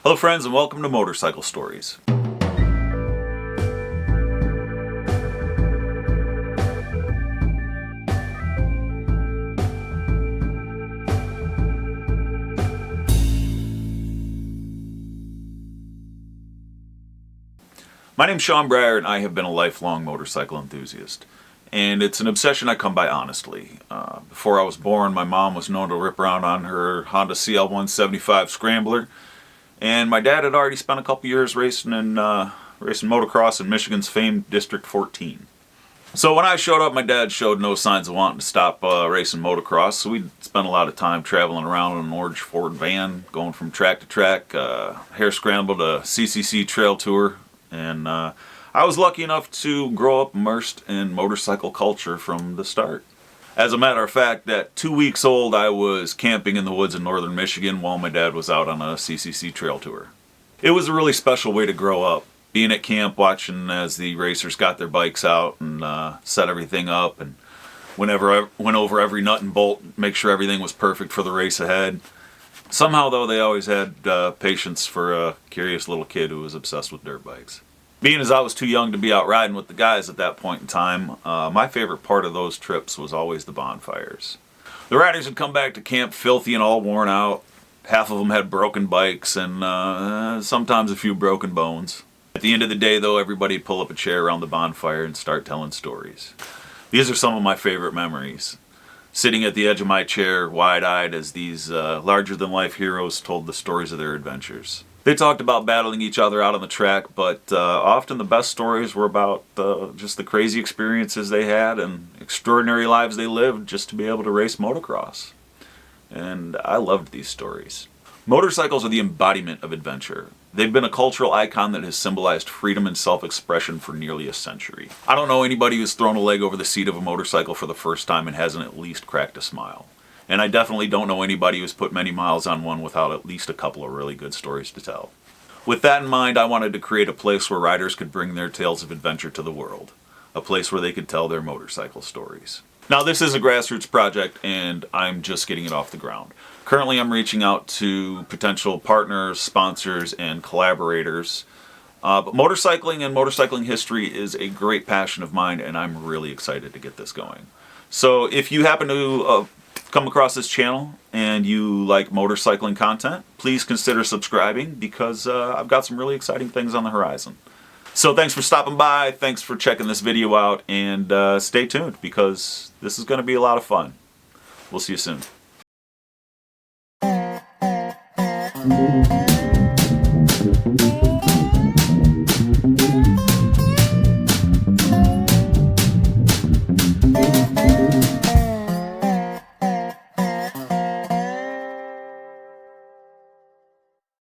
Hello friends, and welcome to Motorcycle Stories. My name's Sean Breyer, and I have been a lifelong motorcycle enthusiast. And it's an obsession I come by honestly. Before I was born, my mom was known to rip around on her Honda CL175 Scrambler. And my dad had already spent a couple years racing motocross in Michigan's famed District 14. So when I showed up, my dad showed no signs of wanting to stop racing motocross. So we'd spent a lot of time traveling around in an orange Ford van, going from track to track, hare scramble to CCC trail tour. And I was lucky enough to grow up immersed in motorcycle culture from the start. As a matter of fact, at 2 weeks old, I was camping in the woods in northern Michigan while my dad was out on a CCC trail tour. It was a really special way to grow up, being at camp, watching as the racers got their bikes out and set everything up, and whenever I went over every nut and bolt, make sure everything was perfect for the race ahead. Somehow, though, they always had patience for a curious little kid who was obsessed with dirt bikes. Being as I was too young to be out riding with the guys at that point in time, my favorite part of those trips was always the bonfires. The riders would come back to camp filthy and all worn out. Half of them had broken bikes and sometimes a few broken bones. At the end of the day, though, everybody'd pull up a chair around the bonfire and start telling stories. These are some of my favorite memories. Sitting at the edge of my chair, wide-eyed, as these larger-than-life heroes told the stories of their adventures. They talked about battling each other out on the track, but often the best stories were about just the crazy experiences they had and extraordinary lives they lived just to be able to race motocross. And I loved these stories. Motorcycles are the embodiment of adventure. They've been a cultural icon that has symbolized freedom and self-expression for nearly a century. I don't know anybody who's thrown a leg over the seat of a motorcycle for the first time and hasn't at least cracked a smile. And I definitely don't know anybody who's put many miles on one without at least a couple of really good stories to tell. With that in mind, I wanted to create a place where riders could bring their tales of adventure to the world. A place where they could tell their motorcycle stories. Now, this is a grassroots project, and I'm just getting it off the ground. Currently, I'm reaching out to potential partners, sponsors, and collaborators. But motorcycling and motorcycling history is a great passion of mine, and I'm really excited to get this going. So if you happen to come across this channel and you like motorcycling content, please consider subscribing because I've got some really exciting things on the horizon. So thanks for stopping by, thanks for checking this video out, and stay tuned because this is going to be a lot of fun. We'll see you soon.